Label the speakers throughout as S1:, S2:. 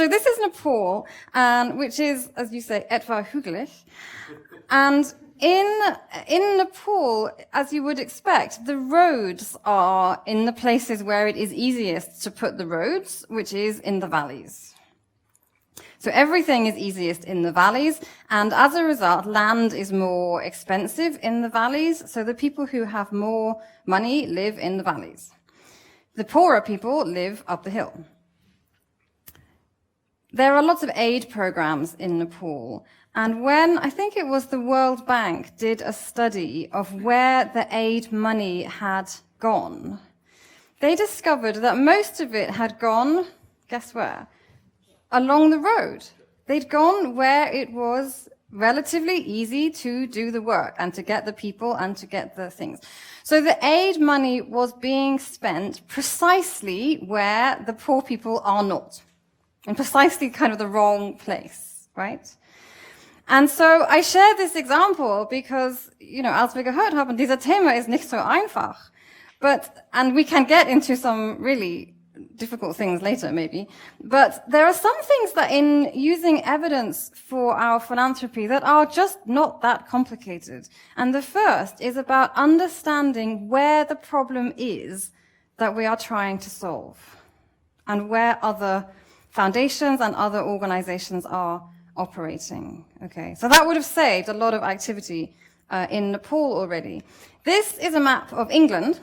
S1: So this is Nepal, which is, as you say, etwa hügelig. And in Nepal, as you would expect, the roads are in the places where it is easiest to put the roads, which is in the valleys. So everything is easiest in the valleys, and as a result, land is more expensive in the valleys, so the people who have more money live in the valleys. The poorer people live up the hill. There are lots of aid programs in Nepal, and when, I think it was the World Bank, did a study of where the aid money had gone, they discovered that most of it had gone, guess where? Along the road. They'd gone where it was relatively easy to do the work and to get the people and to get the things. So the aid money was being spent precisely where the poor people are not, in precisely kind of the wrong place, right? And so I share this example because, als wir gehört haben, dieser Thema ist nicht so einfach. And we can get into some really difficult things later, maybe. But there are some things that in using evidence for our philanthropy that are just not that complicated. And the first is about understanding where the problem is that we are trying to solve and where other foundations and other organizations are operating. Okay, so that would have saved a lot of activity in Nepal already. This is a map of England,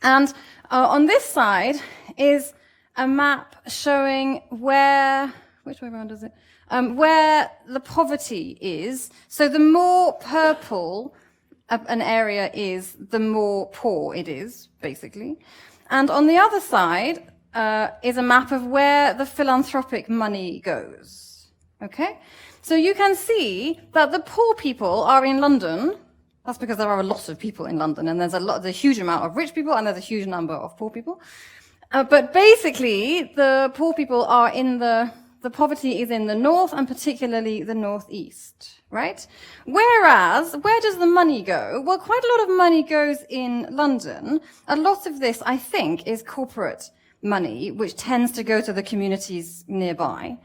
S1: and on this side is a map showing where, which way around is it? Where the poverty is. So the more purple an area is, the more poor it is, basically. And on the other side is a map of where the philanthropic money goes. Okay? So you can see that the poor people are in London. That's because there are a lot of people in London, and there's a huge amount of rich people, and there's a huge number of poor people. But basically, the poor people are the poverty is in the north, and particularly the northeast, right? Whereas, where does the money go? Well, quite a lot of money goes in London. A lot of this, I think, is corporate money, which tends to go to the communities nearby.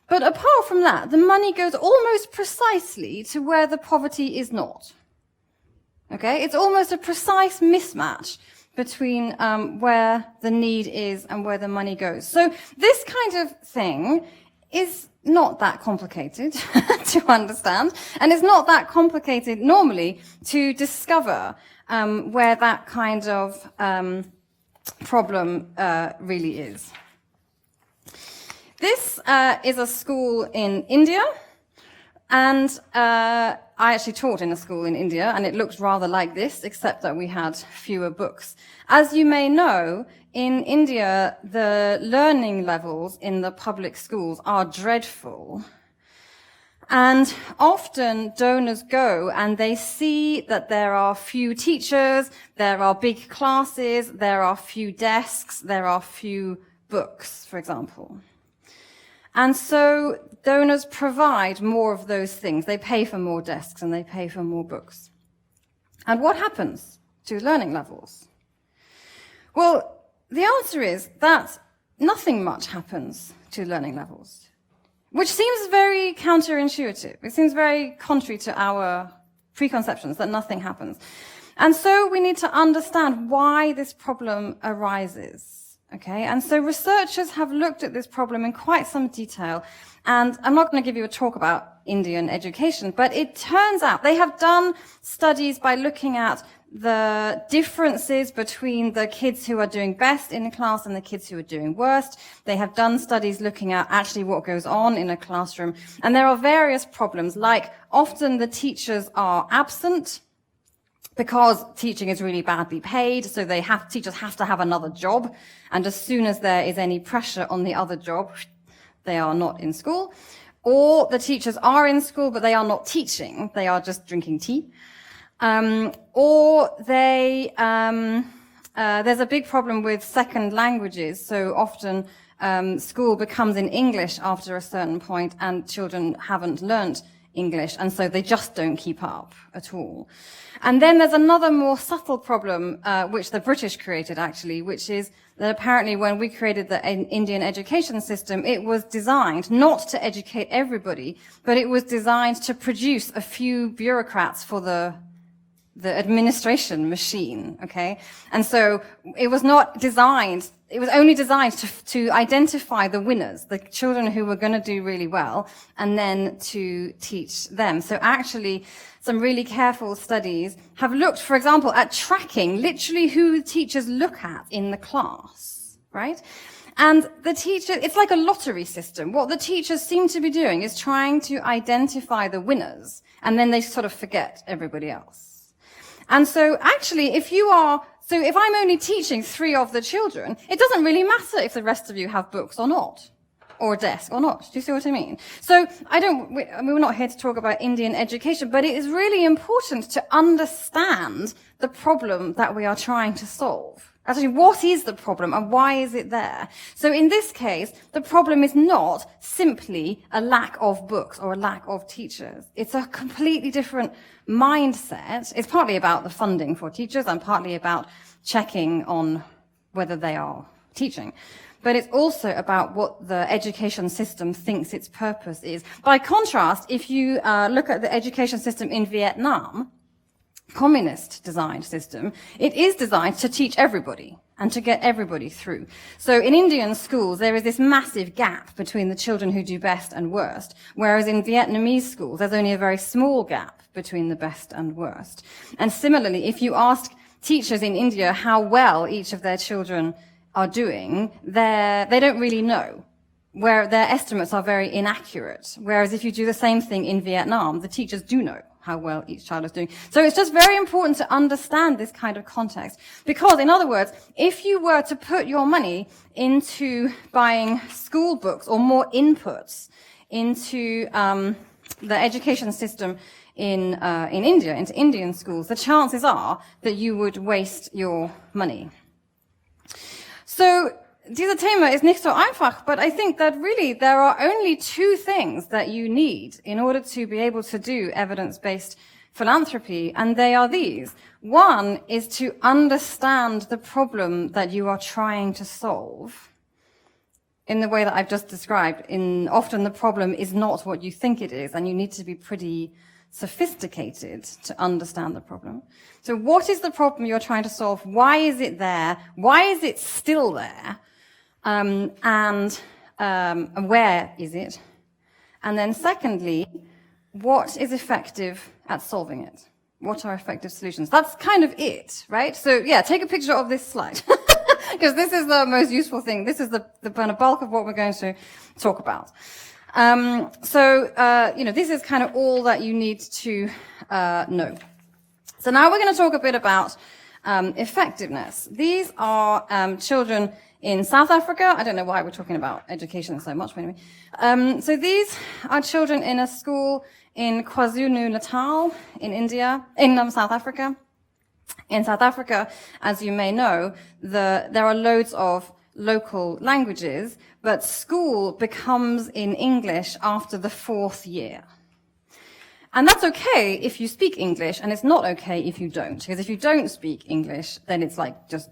S1: But apart from that, the money goes almost precisely to where the poverty is not. Okay, it's almost a precise mismatch between where the need is and where the money goes. So this kind of thing is not that complicated to understand, and it's not that complicated normally to discover where that kind of problem really is. This is a school in India, and I actually taught in a school in India, and it looked rather like this, except that we had fewer books. As you may know, in India, the learning levels in the public schools are dreadful. And often donors go and they see that there are few teachers, there are big classes, there are few desks, there are few books, for example. And so donors provide more of those things. They pay for more desks and they pay for more books. And what happens to learning levels? Well, the answer is that nothing much happens to learning levels, which seems very counterintuitive. It seems very contrary to our preconceptions that nothing happens. And so we need to understand why this problem arises. Okay, and so researchers have looked at this problem in quite some detail, and I'm not going to give you a talk about Indian education, but it turns out they have done studies by looking at the differences between the kids who are doing best in a class and the kids who are doing worst. They have done studies looking at actually what goes on in a classroom, and there are various problems, like often the teachers are absent, because teaching is really badly paid, so teachers have to have another job, and as soon as there is any pressure on the other job, they are not in school. Or the teachers are in school, but they are not teaching, they are just drinking tea. Or there's a big problem with second languages, so often school becomes in English after a certain point, and children haven't learnt English, and so they just don't keep up at all. And then there's another more subtle problem, which the British created actually, which is that apparently when we created the Indian education system, it was designed not to educate everybody, but it was designed to produce a few bureaucrats for the administration machine, okay? And so it was not designed, it was only designed to identify the winners, the children who were going to do really well, and then to teach them. So actually, some really careful studies have looked, for example, at tracking literally who teachers look at in the class, right? And the teacher, it's like a lottery system. What the teachers seem to be doing is trying to identify the winners, and then they sort of forget everybody else. And so actually, if I'm only teaching 3 of the children, it doesn't really matter if the rest of you have books or not, or a desk or not. Do you see what I mean? So we're not here to talk about Indian education, but it is really important to understand the problem that we are trying to solve. Actually, what is the problem and why is it there? So in this case, the problem is not simply a lack of books or a lack of teachers. It's a completely different mindset. It's partly about the funding for teachers and partly about checking on whether they are teaching. But it's also about what the education system thinks its purpose is. By contrast, if you look at the education system in Vietnam, communist designed system, it is designed to teach everybody and to get everybody through. So in Indian schools, there is this massive gap between the children who do best and worst, whereas in Vietnamese schools, there's only a very small gap between the best and worst. And similarly, if you ask teachers in India how well each of their children are doing, they don't really know, where their estimates are very inaccurate. Whereas if you do the same thing in Vietnam, the teachers do know how well each child is doing. So it's just very important to understand this kind of context. Because, in other words, if you were to put your money into buying school books or more inputs into the education system in India, into Indian schools, the chances are that you would waste your money. So, dieser Thema ist nicht so einfach, but I think that really there are only 2 things that you need in order to be able to do evidence-based philanthropy, and they are these. One is to understand the problem that you are trying to solve in the way that I've just described. Often the problem is not what you think it is, and you need to be pretty sophisticated to understand the problem. So what is the problem you're trying to solve? Why is it there? Why is it still there? And where is it? And then secondly, what is effective at solving it? What are effective solutions? That's kind of it, right? So yeah, take a picture of this slide. Because this is the most useful thing. This is the kind of bulk of what we're going to talk about. This is kind of all that you need to know. So now we're going to talk a bit about effectiveness. These are children in South Africa. I don't know why we're talking about education so much, but anyway. So these are children in a school in KwaZulu-Natal in India, in South Africa. In South Africa, as you may know, there are loads of local languages, but school becomes in English after the 4th year. And that's okay if you speak English, and it's not okay if you don't. Because if you don't speak English, then it's like just,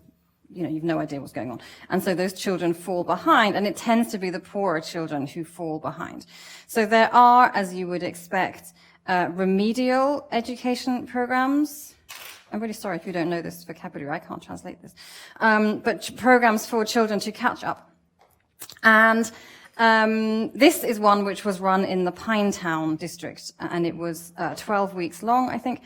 S1: you've no idea what's going on. And so those children fall behind, and it tends to be the poorer children who fall behind. So there are, as you would expect, remedial education programs. I'm really sorry if you don't know this vocabulary. I can't translate this. But programs for children to catch up. And this is one which was run in the Pinetown district, and it was 12 weeks long, I think.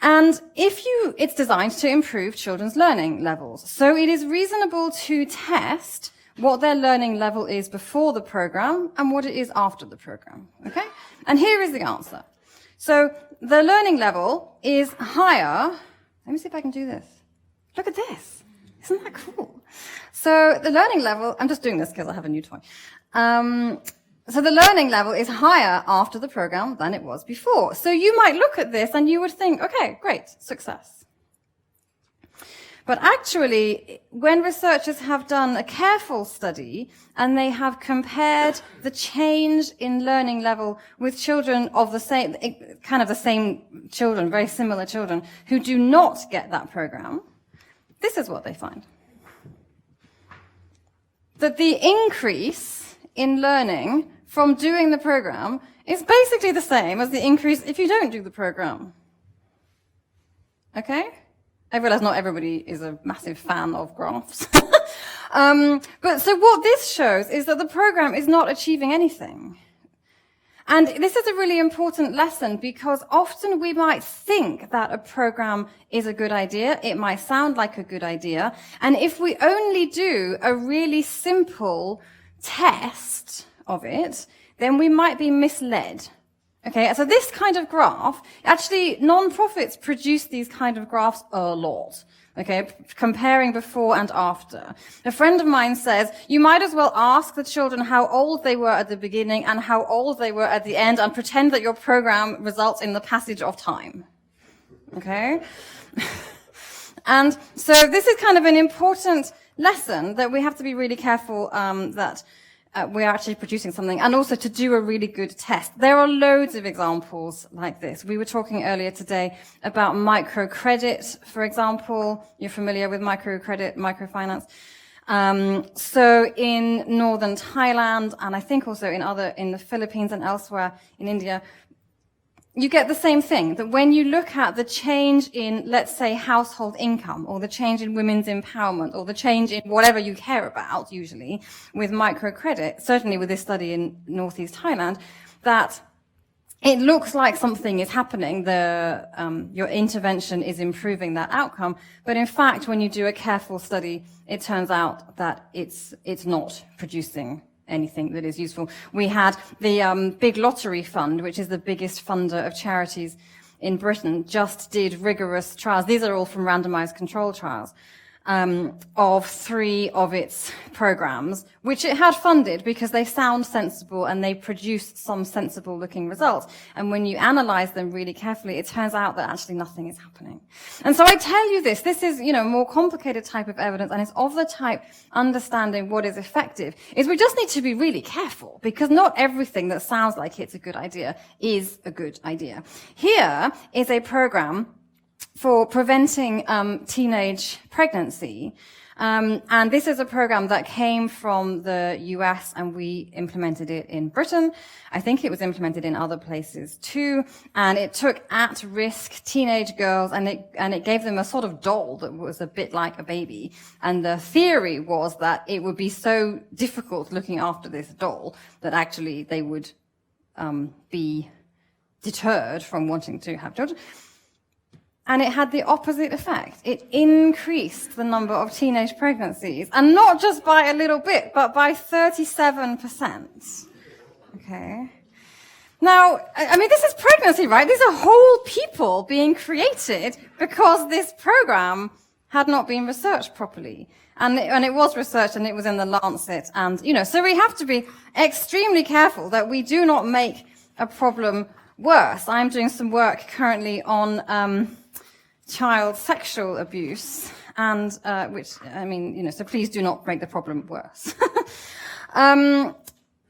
S1: And it's designed to improve children's learning levels. So it is reasonable to test what their learning level is before the program and what it is after the program. Okay? And here is the answer. So the learning level is higher. Let me see if I can do this. Look at this. Isn't that cool? So the learning level, I'm just doing this because I have a new toy. So the learning level is higher after the program than it was before. So you might look at this and you would think, okay, great, success. But actually, when researchers have done a careful study and they have compared the change in learning level with children of the same, kind of the same children, very similar children, who do not get that program, this is what they find. That the increase in learning from doing the program is basically the same as the increase if you don't do the program. Okay? I realize not everybody is a massive fan of graphs. But so what this shows is that the program is not achieving anything. And this is a really important lesson because often we might think that a program is a good idea. It might sound like a good idea. And if we only do a really simple test of it, then we might be misled. Okay, so this kind of graph, actually non-profits produce these kind of graphs a lot. Okay, comparing before and after. A friend of mine says, you might as well ask the children how old they were at the beginning and how old they were at the end and pretend that your program results in the passage of time. Okay? And so this is kind of an important lesson that we have to be really careful that we are actually producing something, and also to do a really good test. There are loads of examples like this. We were talking earlier today about microcredit, for example. You're familiar with microcredit, microfinance. So in northern Thailand, and I think also in the Philippines and elsewhere in India, you get the same thing, that when you look at the change in, let's say, household income, or the change in women's empowerment, or the change in whatever you care about, usually, with microcredit, certainly with this study in northeast Thailand, that it looks like something is happening, your intervention is improving that outcome, but in fact, when you do a careful study, it turns out that it's not producing anything that is useful. We had the big lottery fund, which is the biggest funder of charities in Britain, just did rigorous trials. These are all from randomized control trials of 3 of its programs, which it had funded because they sound sensible and they produce some sensible looking results. And when you analyze them really carefully, it turns out that actually nothing is happening. And so I tell you this is, a more complicated type of evidence, and it's of the type understanding what is effective is we just need to be really careful because not everything that sounds like it's a good idea is a good idea. Here is a program for preventing teenage pregnancy. And this is a program that came from the US and we implemented it in Britain. I think it was implemented in other places too. And it took at-risk teenage girls and it gave them a sort of doll that was a bit like a baby. And the theory was that it would be so difficult looking after this doll that actually they would be deterred from wanting to have children. And it had the opposite effect. It increased the number of teenage pregnancies, and not just by a little bit, but by 37%. Okay. Now, I mean, this is pregnancy, right? These are whole people being created because this program had not been researched properly. And it was researched and it was in the Lancet. And, so we have to be extremely careful that we do not make a problem worse. I'm doing some work currently on, child sexual abuse, and so please do not make the problem worse. What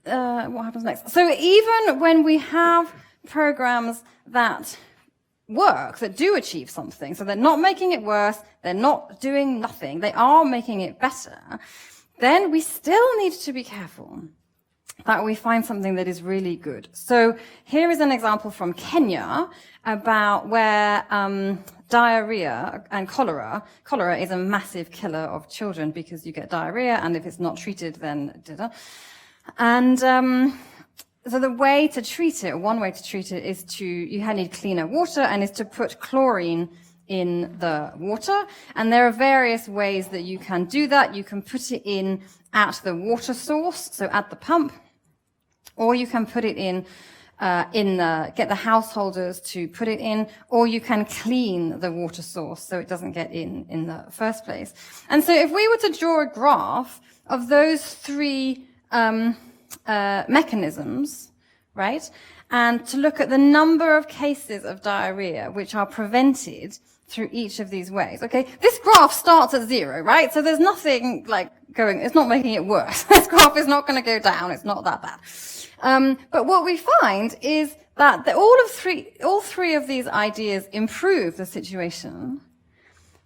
S1: happens next? So even when we have programs that work, that do achieve something, so they're not making it worse, they're not doing nothing, they are making it better, then we still need to be careful that we find something that is really good. So here is an example from Kenya about where diarrhea and cholera is a massive killer of children because you get diarrhea, and if it's not treated, then and so the way to treat it, one way to treat it, is you need cleaner water, and is to put chlorine in the water. And there are various ways that you can do that. You can put it in at the water source, so at the pump, or you can put it in get the householders to put it in, or you can clean the water source so it doesn't get in the first place. And so if we were to draw a graph of those 3 mechanisms, right, and to look at the number of cases of diarrhea which are prevented through each of these ways, okay? This graph starts at 0, right? So there's nothing like it's not making it worse. This graph is not going to go down. It's not that bad. But what we find is that all three of these ideas improve the situation,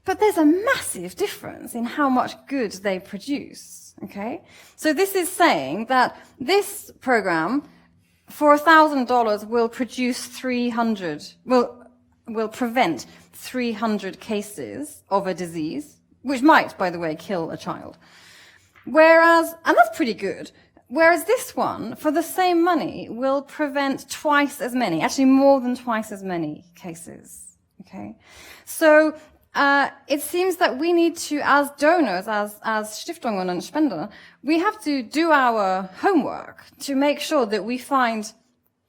S1: but there's a massive difference in how much good they produce, okay? So this is saying that this program, for $1,000, will produce 300, will prevent 300 cases of a disease, which might, by the way, kill a child. Whereas, and that's pretty good, whereas this one, for the same money, will prevent twice as many, actually more than twice as many cases, okay? So, it seems that we need to, as donors, as Stiftungen and Spender, we have to do our homework to make sure that we find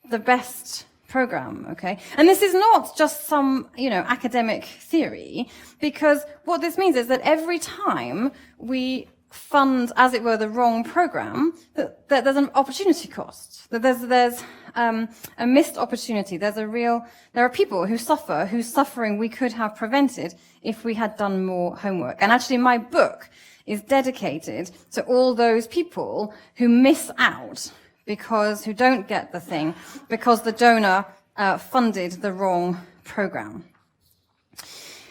S1: the best program, okay? And this is not just some, academic theory, because what this means is that every time we fund, as it were, the wrong program, that there's an opportunity cost, that there's a missed opportunity. There are people who suffer, whose suffering we could have prevented if we had done more homework. And actually my book is dedicated to all those people who miss out who don't get the thing because the donor funded the wrong program.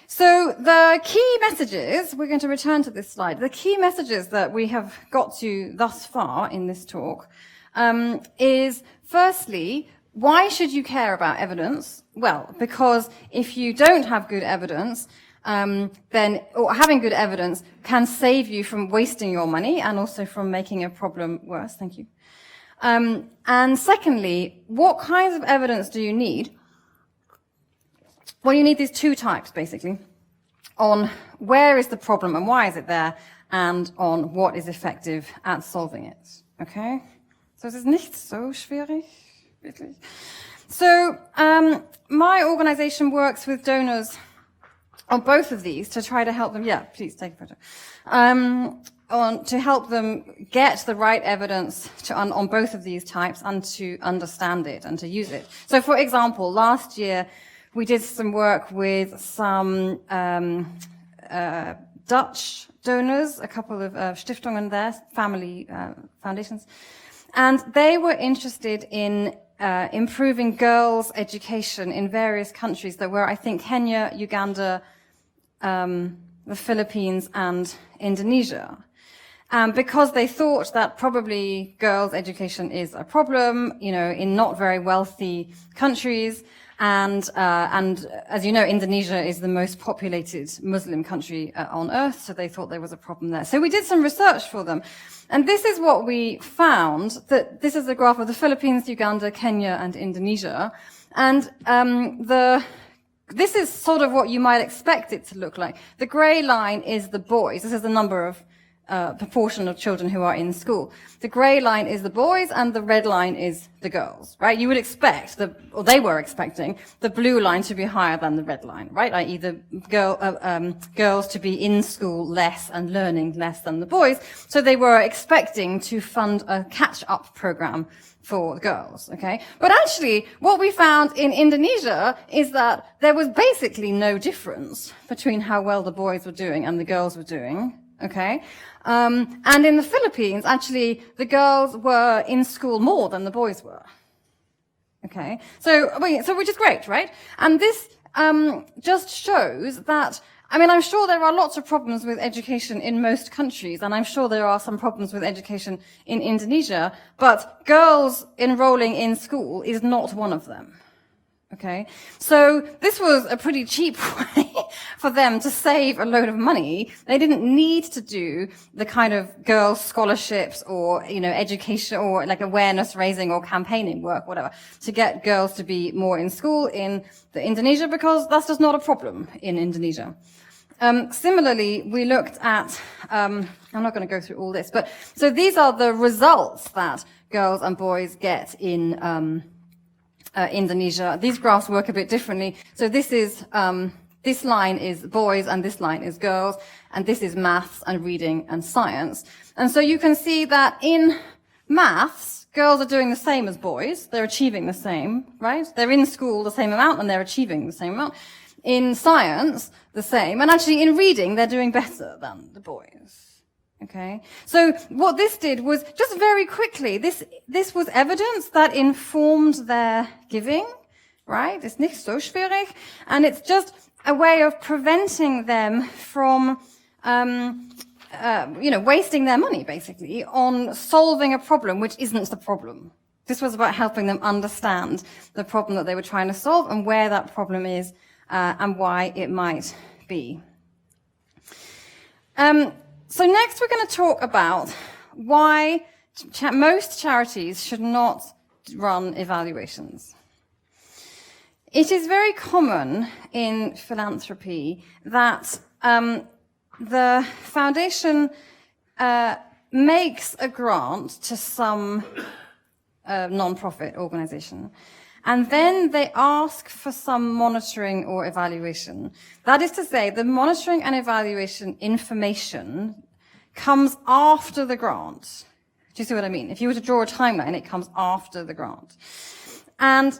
S1: So the key messages, we're going to return to this slide, the key messages that we have got to thus far in this talk is, firstly, why should you care about evidence? Well, because if you don't have good evidence, or having good evidence can save you from wasting your money and also from making a problem worse. Thank you. And secondly, what kinds of evidence do you need? Well, you need these two types, basically, on where is the problem and why is it there, and on what is effective at solving it. Okay? So es ist nicht so schwierig, wirklich. So, my organization works with donors on both of these to try to help them, yeah, please take a photo, to help them get the right evidence on both of these types and to understand it and to use it. So, for example, last year, we did some work with some Dutch donors, a couple of Stiftungen there, family foundations, and they were interested in improving girls' education in various countries that were, I think, Kenya, Uganda, the Philippines, and Indonesia. Because they thought that probably girls' education is a problem, in not very wealthy countries. And as you know, Indonesia is the most populated Muslim country on earth, so they thought there was a problem there. So we did some research for them. And this is what we found, that this is a graph of the Philippines, Uganda, Kenya, and Indonesia. And this is sort of what you might expect it to look like. The gray line is the boys. This is the number of proportion of children who are in school. The gray line is the boys and the red line is the girls, right? You would expect, or they were expecting, the blue line to be higher than the red line, right? I.e. the girls to be in school less and learning less than the boys. So they were expecting to fund a catch-up program for girls, okay? But actually, what we found in Indonesia is that there was basically no difference between how well the boys were doing and the girls were doing, okay? And in the Philippines, actually, the girls were in school more than the boys were. Okay? So which is great, right? And this, just shows that, I'm sure there are lots of problems with education in most countries, and I'm sure there are some problems with education in Indonesia, but girls enrolling in school is not one of them. Okay, so this was a pretty cheap way for them to save a load of money. They didn't need to do the kind of girls' scholarships or, education or like awareness raising or campaigning work, whatever, to get girls to be more in school in Indonesia, because that's just not a problem in Indonesia. Similarly, we looked at, I'm not going to go through all this, but so these are the results that girls and boys get in Indonesia. These graphs work a bit differently. So this is, this line is boys and this line is girls, and this is maths and reading and science. And so you can see that in maths, girls are doing the same as boys. They're achieving the same, right? They're in school the same amount and they're achieving the same amount. In science, the same. And actually in reading, they're doing better than the boys. Okay? So what this did was just very quickly, this was evidence that informed their giving, right? It's nicht so schwierig. And it's just a way of preventing them from, wasting their money, basically, on solving a problem which isn't the problem. This was about helping them understand the problem that they were trying to solve and where that problem is, and why it might be. So next we're going to talk about why most charities should not run evaluations. It is very common in philanthropy that the foundation makes a grant to some non-profit organization, and then they ask for some monitoring or evaluation. That is to say, the monitoring and evaluation information comes after the grant. Do you see what I mean? If you were to draw a timeline, it comes after the grant. And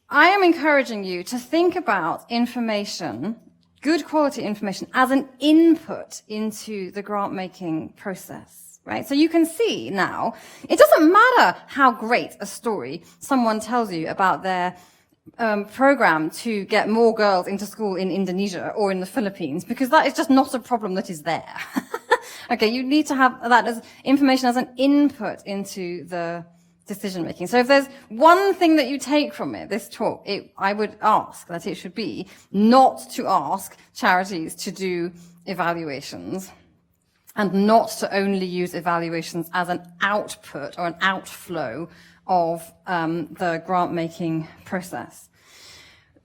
S1: I am encouraging you to think about information, good quality information, as an input into the grant-making process. Right? So you can see now, it doesn't matter how great a story someone tells you about their program to get more girls into school in Indonesia or in the Philippines, because that is just not a problem that is there. Okay, you need to have that as information as an input into the decision making. So if there's one thing that you take from it, this talk, I would ask that it should be not to ask charities to do evaluations, and not to only use evaluations as an output or an outflow of the grant-making process.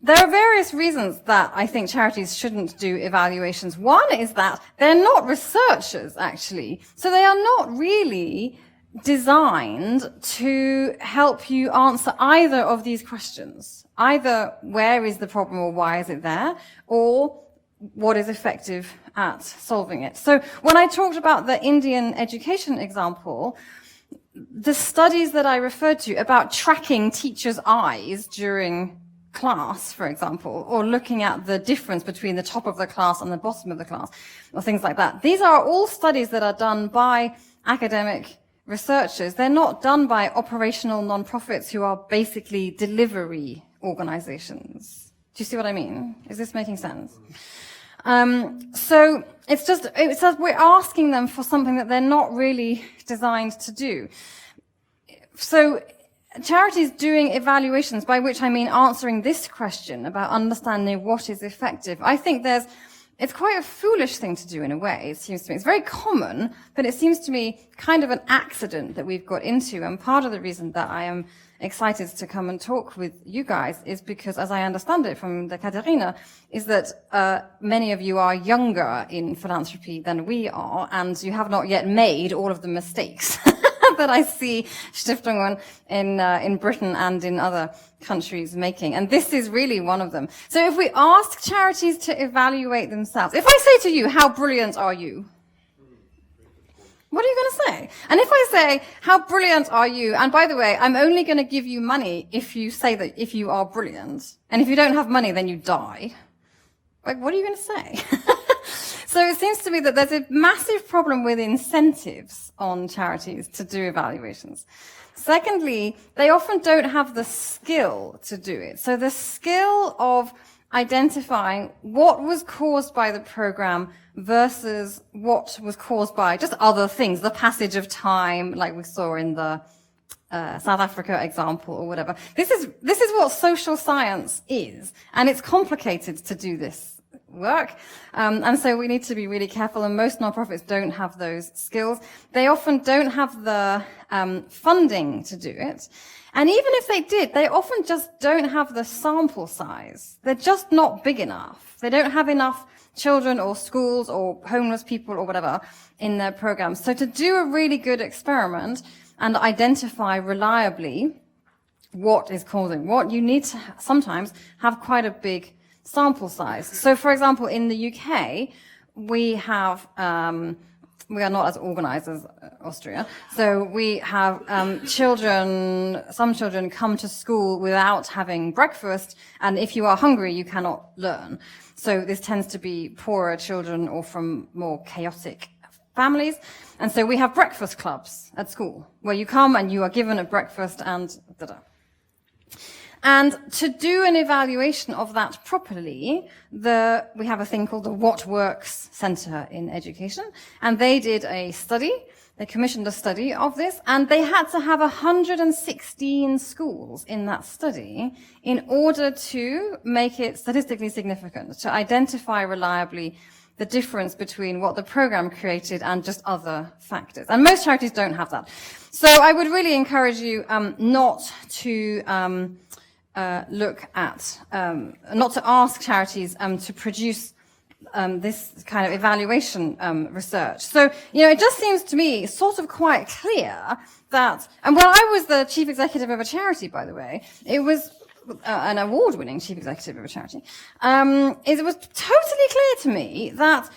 S1: There are various reasons that I think charities shouldn't do evaluations. One is that they're not researchers, actually. So they are not really designed to help you answer either of these questions. Either where is the problem or why is it there, or what is effective at solving it. So when I talked about the Indian education example, the studies that I referred to about tracking teachers' eyes during class, for example, or looking at the difference between the top of the class and the bottom of the class, or things like that. These are all studies that are done by academic researchers. They're not done by operational non-profits who are basically delivery organizations. Do you see what I mean? Is this making sense? So it's that we're asking them for something that they're not really designed to do. So charities doing evaluations, by which I mean answering this question about understanding what is effective, I think it's quite a foolish thing to do in a way, it seems to me. It's very common, but it seems to me kind of an accident that we've got into. And part of the reason that I am excited to come and talk with you guys is because, as I understand it from the Katerina, is that many of you are younger in philanthropy than we are, and you have not yet made all of the mistakes that I see Stiftungen in Britain and in other countries making. And this is really one of them. So if we ask charities to evaluate themselves, if I say to you, how brilliant are you? What are you going to say? And if I say, how brilliant are you? And by the way, I'm only going to give you money if you say that if you are brilliant. And if you don't have money, then you die. Like, what are you going to say? So it seems to me that there's a massive problem with incentives on charities to do evaluations. Secondly, they often don't have the skill to do it. So the skill of identifying what was caused by the program versus what was caused by just other things, the passage of time, like we saw in the South Africa example or whatever. This is what social science is, and it's complicated to do this work. And so we need to be really careful, and most nonprofits don't have those skills. They often don't have the funding to do it. And even if they did, they often just don't have the sample size. They're just not big enough. They don't have enough children or schools or homeless people or whatever in their programs. So to do a really good experiment and identify reliably what is causing what, you need to sometimes have quite a big sample size. So, for example, in the UK, we have we are not as organized as Austria. So we have some children come to school without having breakfast, and if you are hungry, you cannot learn. So this tends to be poorer children or from more chaotic families. And so we have breakfast clubs at school, where you come and you are given a breakfast and da-da. And to do an evaluation of that properly, we have a thing called the What Works Center in Education, and they did a study. They commissioned a study of this, and they had to have 116 schools in that study in order to make it statistically significant, to identify reliably the difference between what the program created and just other factors. And most charities don't have that. So I would really encourage you not to not to ask charities to produce this kind of evaluation research. So, it just seems to me sort of quite clear that, and when I was the chief executive of a charity, by the way, it was an award-winning chief executive of a charity, it was totally clear to me that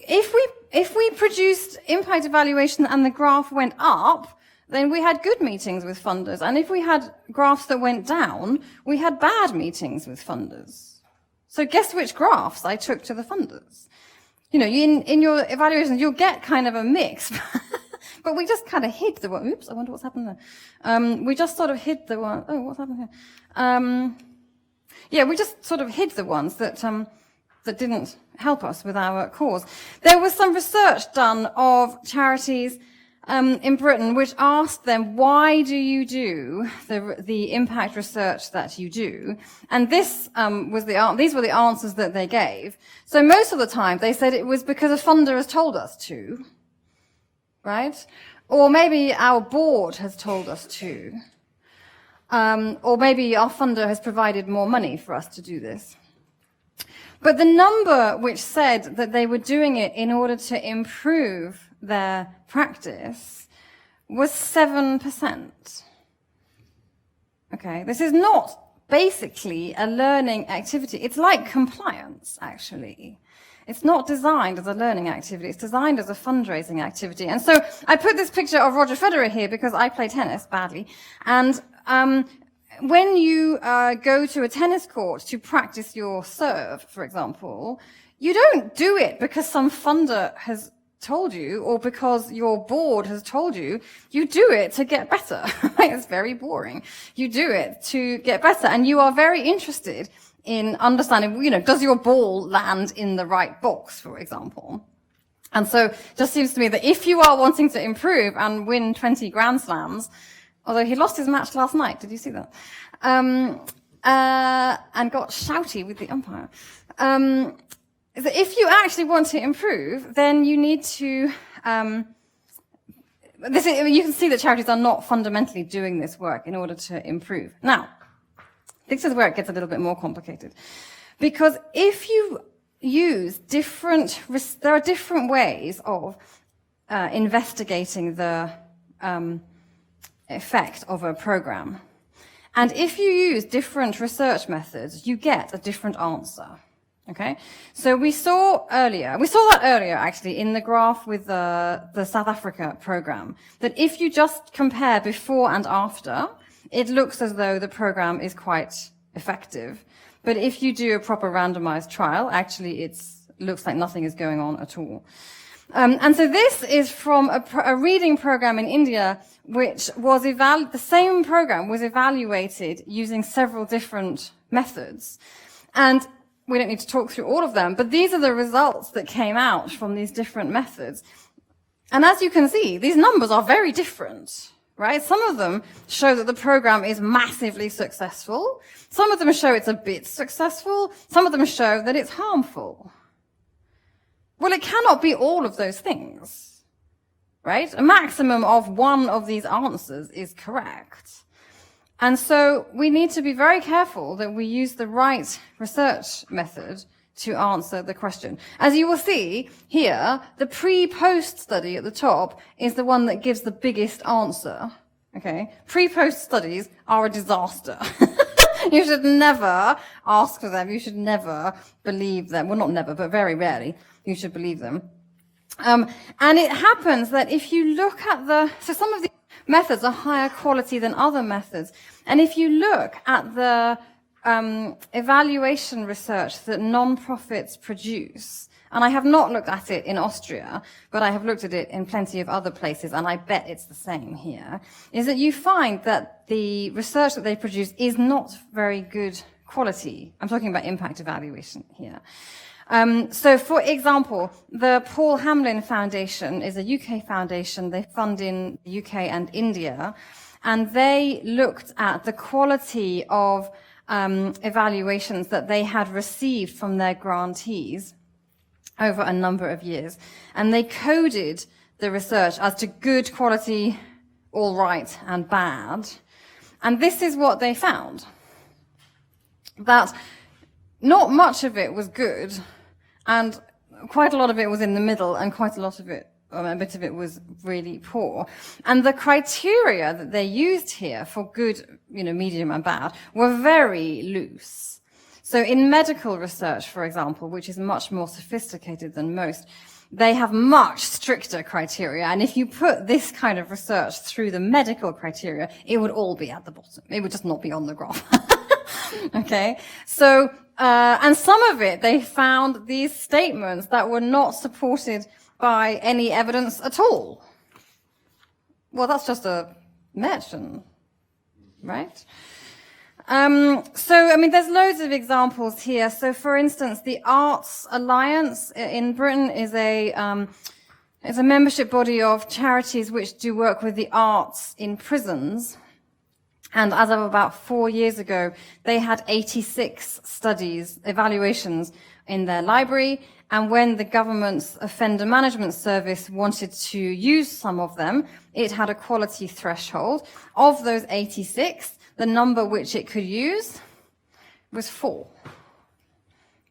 S1: if we produced impact evaluation and the graph went up, then we had good meetings with funders. And if we had graphs that went down, we had bad meetings with funders. So guess which graphs I took to the funders? In your evaluations, you'll get kind of a mix. But we just kind of hid the one. Oops, I wonder what's happened there. We just sort of hid the one. Oh, what's happened here? We just sort of hid the ones that didn't help us with our cause. There was some research done of charities in Britain, which asked them, why do you do the impact research that you do? And these were the answers that they gave. So most of the time they said it was because a funder has told us to, right? Or maybe our board has told us to. Or maybe our funder has provided more money for us to do this. But the number which said that they were doing it in order to improve their practice was 7%. Okay, this is not basically a learning activity. It's like compliance, actually. It's not designed as a learning activity. It's designed as a fundraising activity. And so I put this picture of Roger Federer here because I play tennis badly. And when you go to a tennis court to practice your serve, for example, you don't do it because some funder has told you or because your board has told you. You do it to get better. It's very boring. You do it to get better, and you are very interested in understanding, does your ball land in the right box, for example? And so it just seems to me that if you are wanting to improve and win 20 Grand Slams, although he lost his match last night, did you see that? And got shouty with the umpire. If you actually want to improve, then you need to, you can see that charities are not fundamentally doing this work in order to improve. Now, this is where it gets a little bit more complicated. Because if you use there are different ways of investigating the effect of a program. And if you use different research methods, you get a different answer. Okay? So we saw that earlier actually in the graph with the South Africa program, that if you just compare before and after, it looks as though the program is quite effective. But if you do a proper randomized trial, actually it looks like nothing is going on at all. And so this is from a reading program in India, which was the same program was evaluated using several different methods. And we don't need to talk through all of them, but these are the results that came out from these different methods. And as you can see, these numbers are very different, right? Some of them show that the program is massively successful. Some of them show it's a bit successful. Some of them show that it's harmful. Well, it cannot be all of those things, right? A maximum of one of these answers is correct. And so we need to be very careful that we use the right research method to answer the question. As you will see here, the pre-post study at the top is the one that gives the biggest answer. Okay? Pre-post studies are a disaster. You should never ask for them. You should never believe them. Well, not never, but very rarely you should believe them. And it happens that if you look at so some of the methods are higher quality than other methods. And if you look at the evaluation research that non-profits produce, and I have not looked at it in Austria, but I have looked at it in plenty of other places, and I bet it's the same here, is that you find that the research that they produce is not very good quality. I'm talking about impact evaluation here. So, for example, the Paul Hamlin Foundation is a UK foundation. They fund in the UK and India, and they looked at the quality of evaluations that they had received from their grantees over a number of years, and they coded the research as to good quality, all right, and bad. And this is what they found: that not much of it was good, and quite a lot of it was in the middle, and quite a lot of it, a bit of it was really poor. And the criteria that they used here for good, medium and bad were very loose. So in medical research, for example, which is much more sophisticated than most, they have much stricter criteria. And if you put this kind of research through the medical criteria, it would all be at the bottom. It would just not be on the graph. Okay? So, and some of it, they found these statements that were not supported by any evidence at all. Well, that's just a mention, right? There's loads of examples here. So, for instance, the Arts Alliance in Britain is a membership body of charities which do work with the arts in prisons. And as of about 4 years ago, they had 86 evaluations in their library. And when the government's offender management service wanted to use some of them, it had a quality threshold. Of those 86, the number which it could use was 4.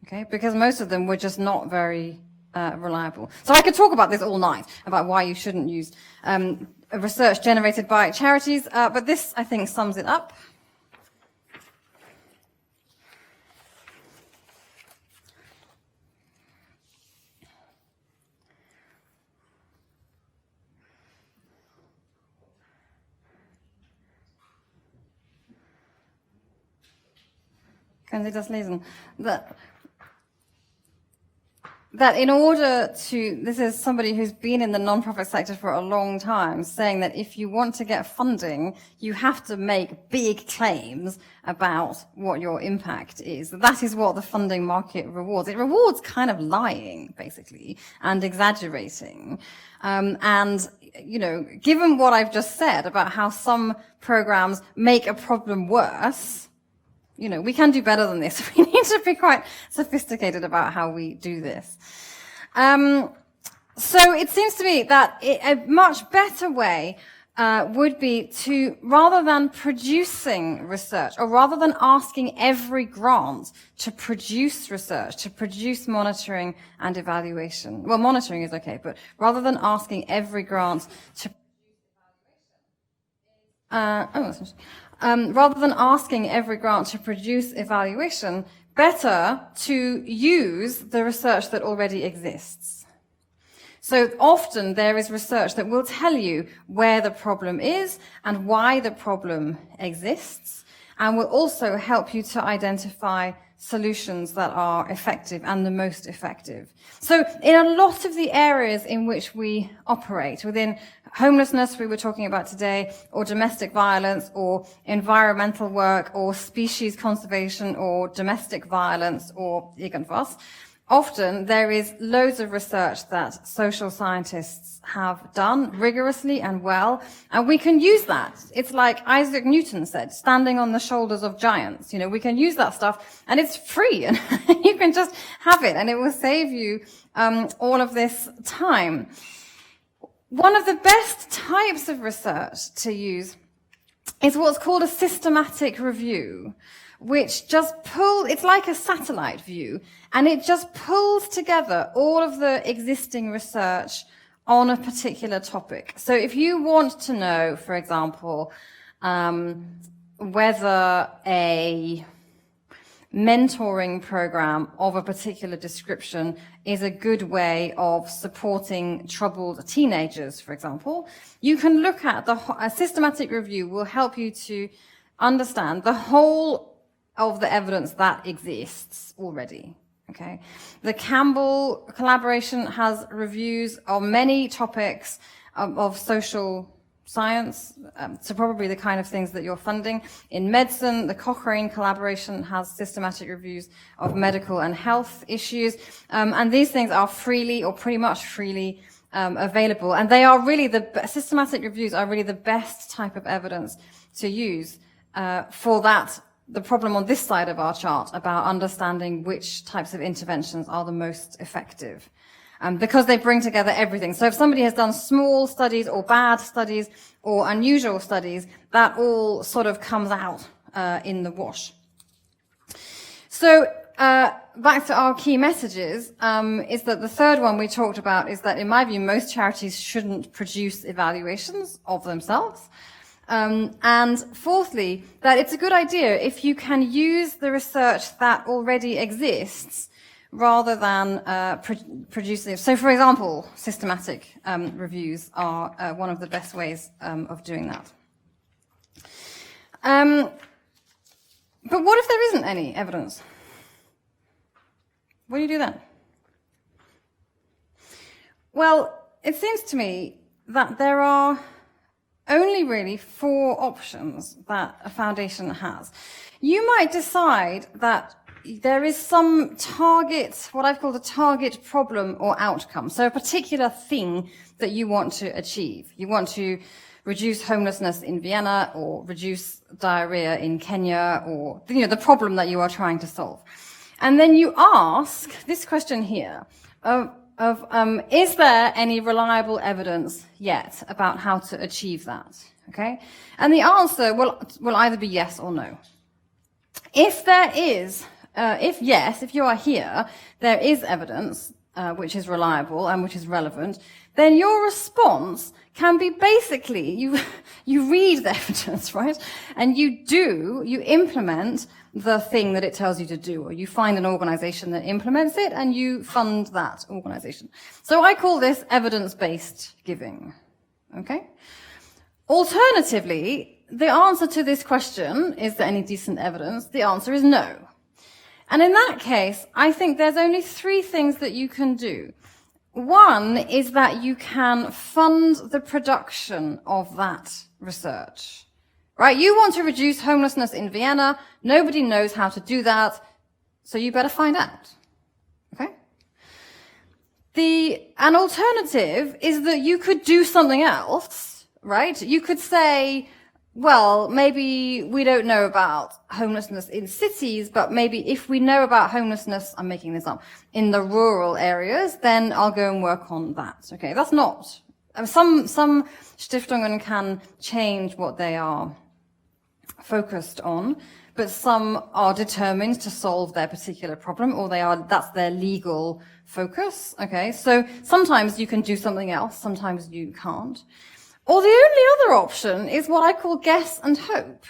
S1: Okay, because most of them were just not very reliable. So I could talk about this all night, about why you shouldn't use research generated by charities, but this, I think, sums it up. Können Sie das lesen? That in order to, this is somebody who's been in the non-profit sector for a long time, saying that if you want to get funding, you have to make big claims about what your impact is. That is what the funding market rewards. It rewards kind of lying, basically, and exaggerating. Given what I've just said about how some programs make a problem worse, we can do better than this. We need to be quite sophisticated about how we do this. So it seems to me that a much better way would be to, rather than producing research, or rather than asking every grant to produce research, to produce monitoring and evaluation. Well, monitoring is okay, but rather than asking every grant to rather than asking every grant to produce evaluation, better to use the research that already exists. So often there is research that will tell you where the problem is and why the problem exists, and will also help you to identify solutions that are effective and the most effective. So in a lot of the areas in which we operate, within homelessness we were talking about today, or domestic violence, or environmental work, or species conservation, or domestic violence, or irgendwas, often there is loads of research that social scientists have done rigorously and well, and we can use that. It's like Isaac Newton said, standing on the shoulders of giants. We can use that stuff, and it's free, and you can just have it, and it will save you all of this time. One of the best types of research to use is what's called a systematic review, which it's like a satellite view, and it just pulls together all of the existing research on a particular topic. So if you want to know, for example, whether mentoring program of a particular description is a good way of supporting troubled teenagers, for example, you can look at a systematic review will help you to understand the whole of the evidence that exists already. Okay. The Campbell collaboration has reviews on many topics of social science, so probably the kind of things that you're funding. In medicine, the Cochrane collaboration has systematic reviews of medical and health issues, and these things are freely or pretty much freely available, and they are really systematic reviews are really the best type of evidence to use for the problem on this side of our chart about understanding which types of interventions are the most effective. Because they bring together everything. So if somebody has done small studies or bad studies or unusual studies, that all sort of comes out in the wash. So back to our key messages, is that the third one we talked about is that, in my view, most charities shouldn't produce evaluations of themselves. And fourthly, that it's a good idea if you can use the research that already exists rather than producing. So, for example, systematic reviews are one of the best ways of doing that. But what if there isn't any evidence? What do you do then? Well, it seems to me that there are only really 4 options that a foundation has. You might decide that there is some target, what I've called a target problem or outcome. So a particular thing that you want to achieve. You want to reduce homelessness in Vienna or reduce diarrhea in Kenya, or, the problem that you are trying to solve. And then you ask this question here is there any reliable evidence yet about how to achieve that? Okay? And the answer will either be yes or no. If there is, if yes, if you are here, there is evidence which is reliable and which is relevant, then your response can be basically, you read the evidence, right? And you implement the thing that it tells you to do, or you find an organization that implements it and you fund that organization. So I call this evidence-based giving. Okay? Alternatively, the answer to this question, is there any decent evidence? The answer is no. And in that case, I think there's only 3 things that you can do. One is that you can fund the production of that research. Right? You want to reduce homelessness in Vienna. Nobody knows how to do that. So you better find out. Okay? An alternative is that you could do something else, right? You could say, well, maybe we don't know about homelessness in cities, but maybe if we know about homelessness, I'm making this up, in the rural areas, then I'll go and work on that. Okay, that's not, some Stiftungen can change what they are focused on, but some are determined to solve their particular problem, or that's their legal focus. Okay, so sometimes you can do something else, sometimes you can't. Or the only other option is what I call guess and hope,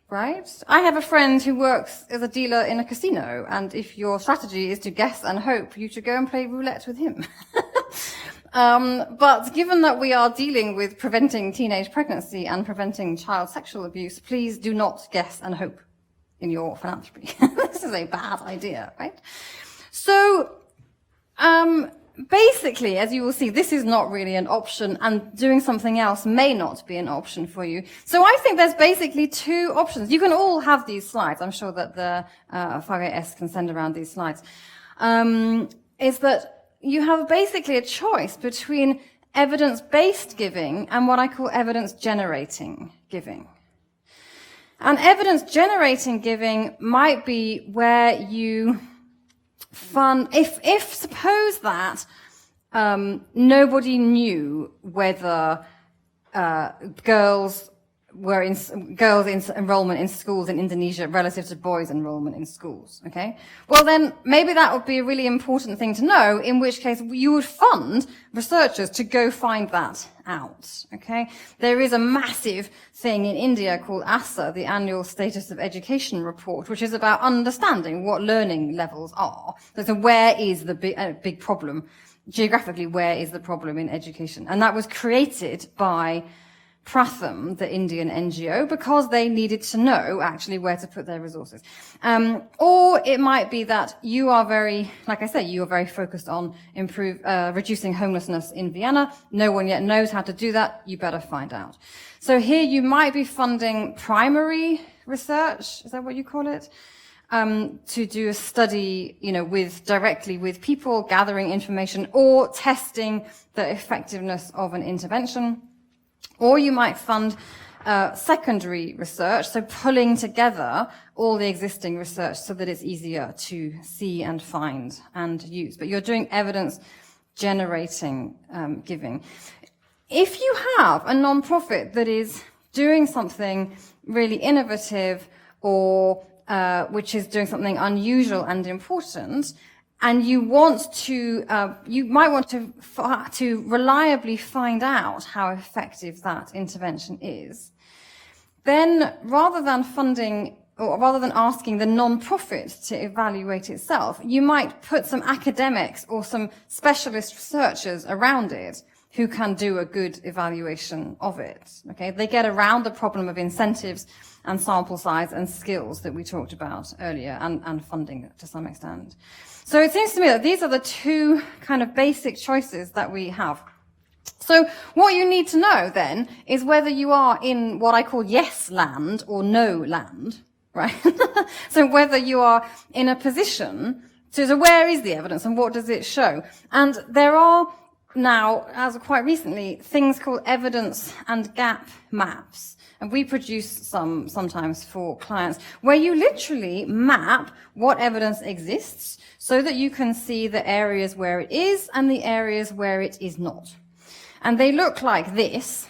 S1: right? I have a friend who works as a dealer in a casino, and if your strategy is to guess and hope, you should go and play roulette with him. But given that we are dealing with preventing teenage pregnancy and preventing child sexual abuse, please do not guess and hope in your philanthropy. This is a bad idea, right? So, basically, as you will see, this is not really an option, and doing something else may not be an option for you. So I think there's basically 2 options. You can all have these slides. I'm sure that the VGS can send around these slides. Is that you have basically a choice between evidence-based giving and what I call evidence-generating giving. And evidence-generating giving might be where you fund, if suppose that nobody knew whether girls girls' enrollment in schools in Indonesia relative to boys' enrollment in schools, okay? Well, then maybe that would be a really important thing to know, in which case you would fund researchers to go find that out, okay? There is a massive thing in India called ASA, the Annual Status of Education Report, which is about understanding what learning levels are. So where is the big problem? Geographically, where is the problem in education? And that was created by Pratham, the Indian NGO, because they needed to know actually where to put their resources. Or it might be that you are very, like I say, you are very focused on reducing homelessness in Vienna. No one yet knows how to do that. You better find out. So here you might be funding primary research. Is that what you call it? To do a study, directly with people, gathering information, or testing the effectiveness of an intervention. Or you might fund secondary research, so pulling together all the existing research so that it's easier to see and find and use. But you're doing evidence-generating giving. If you have a non-profit that is doing something really innovative or which is doing something unusual and important, and you want to, you might want to reliably find out how effective that intervention is, then rather than asking the non-profit to evaluate itself, you might put some academics or some specialist researchers around it who can do a good evaluation of it. Okay, they get around the problem of incentives and sample size and skills that we talked about earlier, and funding to some extent. So it seems to me that these are the two kind of basic choices that we have. So what you need to know then is whether you are in what I call yes land or no land, right? So whether you are in a position so where is the evidence and what does it show? And there are now, as of quite recently, things called evidence and gap maps. And we produce some sometimes for clients where you literally map what evidence exists so that you can see the areas where it is and the areas where it is not. And they look like this.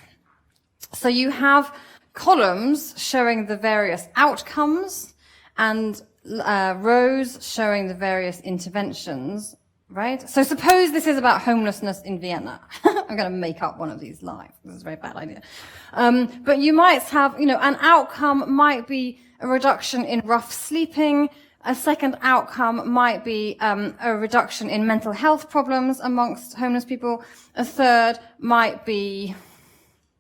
S1: So you have columns showing the various outcomes and rows showing the various interventions. Right? So suppose this is about homelessness in Vienna. I'm going to make up one of these live. This is a very bad idea. But you might have, an outcome might be a reduction in rough sleeping. A second outcome might be a reduction in mental health problems amongst homeless people. A third might be,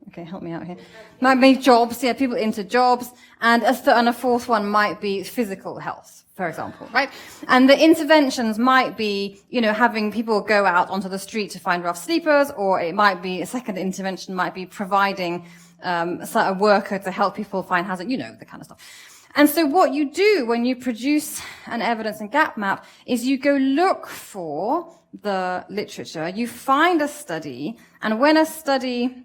S1: okay, help me out here. Might be jobs, people into jobs. And a fourth one might be physical health, for example, right? And the interventions might be, having people go out onto the street to find rough sleepers, or it might be, a second intervention might be providing a worker to help people find housing, the kind of stuff. And so what you do when you produce an evidence and gap map is you go look for the literature, you find a study, and when a study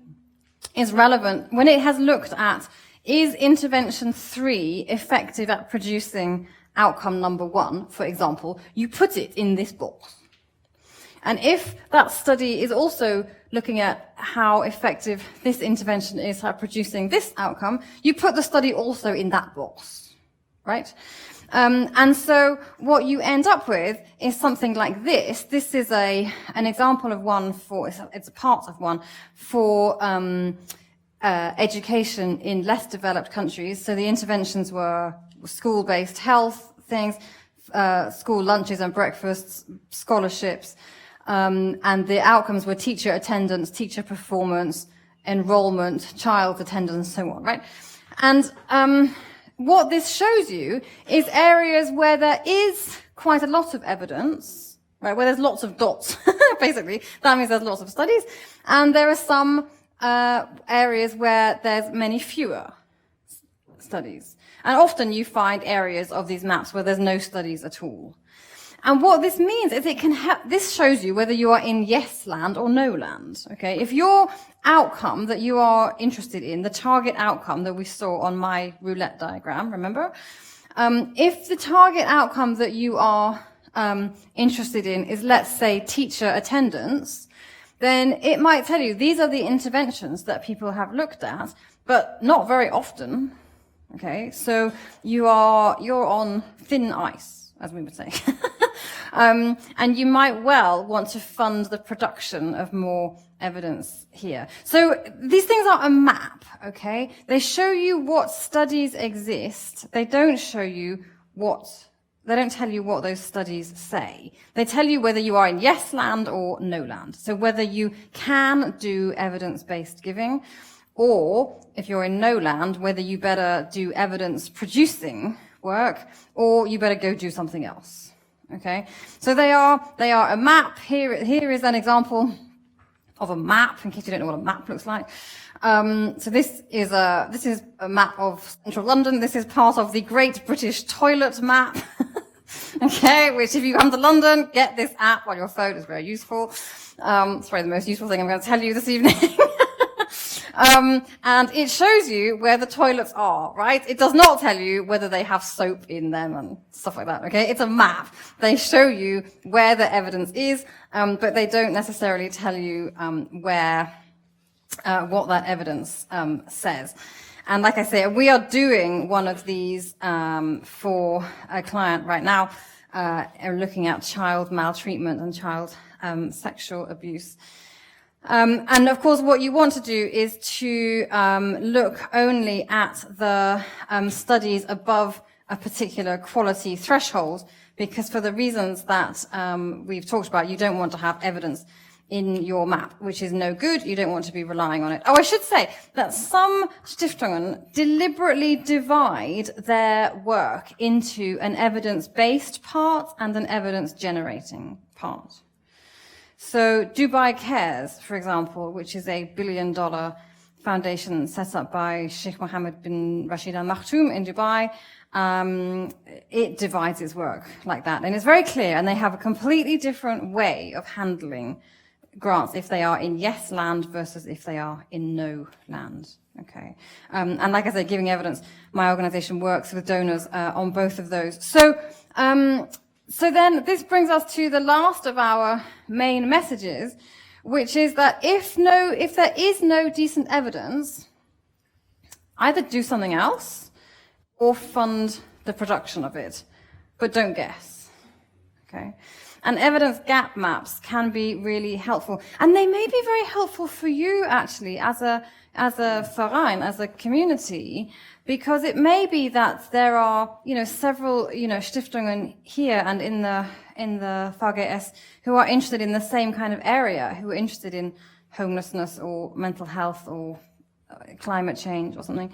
S1: is relevant, when it has looked at, is intervention 3 effective at producing outcome number 1, for example, you put it in this box. And if that study is also looking at how effective this intervention is at producing this outcome, you put the study also in that box, right? And so what you end up with is something like this. This is an example of one it's a part of one for education in less developed countries. So the interventions were school-based health things, school lunches and breakfasts, scholarships, and the outcomes were teacher attendance, teacher performance, enrollment, child attendance, and so on, right? And what this shows you is areas where there is quite a lot of evidence, right, where there's lots of dots, basically. That means there's lots of studies. And there are some areas where there's many fewer studies. And often you find areas of these maps where there's no studies at all. And what this means is it can this shows you whether you are in yes land or no land, okay? If your outcome that you are interested in, the target outcome that we saw on my roulette diagram, remember? If the target outcome that you are interested in is, let's say, teacher attendance, then it might tell you these are the interventions that people have looked at, but not very often. Okay, so you're on thin ice, as we would say. And you might well want to fund the production of more evidence here. So these things are a map, okay? They show you what studies exist. They don't tell you what those studies say. They tell you whether you are in yes land or no land. So whether you can do evidence-based giving, or if you're in no land, whether you better do evidence-producing work, or you better go do something else. Okay? So they are a map. Here is an example of a map, in case you don't know what a map looks like. So this is a map of central London. This is part of the Great British Toilet Map. Okay, which if you come to London, get this app on your phone. It's very useful. It's probably the most useful thing I'm going to tell you this evening. And it shows you where the toilets are, right? It does not tell you whether they have soap in them and stuff like that, okay? It's a map. They show you where the evidence is, but they don't necessarily tell you what that evidence says. And like I say, we are doing one of these for a client right now, looking at child maltreatment and child sexual abuse. And of course, what you want to do is to look only at the studies above a particular quality threshold, because for the reasons that we've talked about, you don't want to have evidence in your map, which is no good. You don't want to be relying on it. Oh, I should say that some Stiftungen deliberately divide their work into an evidence-based part and an evidence-generating part. So Dubai Cares, for example, which is a $1 billion foundation set up by Sheikh Mohammed bin Rashid Al Maktoum in Dubai, it divides its work like that. And it's very clear, and they have a completely different way of handling grants if they are in yes land versus if they are in no land. Okay. And like I said, giving evidence, my organization works with donors on both of those. So then this brings us to the last of our main messages, which is that if there is no decent evidence, either do something else or fund the production of it, but don't guess. Okay. And evidence gap maps can be really helpful. And they may be very helpful for you, actually, as a Verein, as a community, because it may be that there are, several, Stiftungen here and in the VGS who are interested in the same kind of area, who are interested in homelessness or mental health or climate change or something.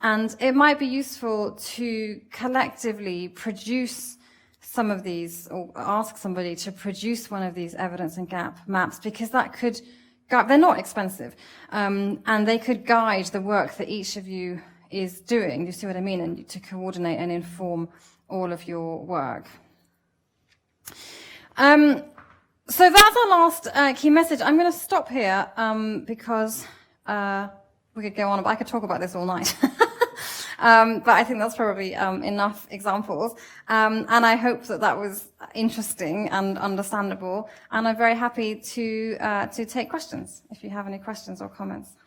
S1: And it might be useful to collectively produce some of these, or ask somebody to produce one of these evidence and gap maps, because they're not expensive, and they could guide the work that each of you is doing. You see what I mean? And to coordinate and inform all of your work. So that's our last key message. I'm going to stop here because we could go on, but I could talk about this all night. But I think that's probably enough examples. And I hope that was interesting and understandable. And I'm very happy to take questions if you have any questions or comments.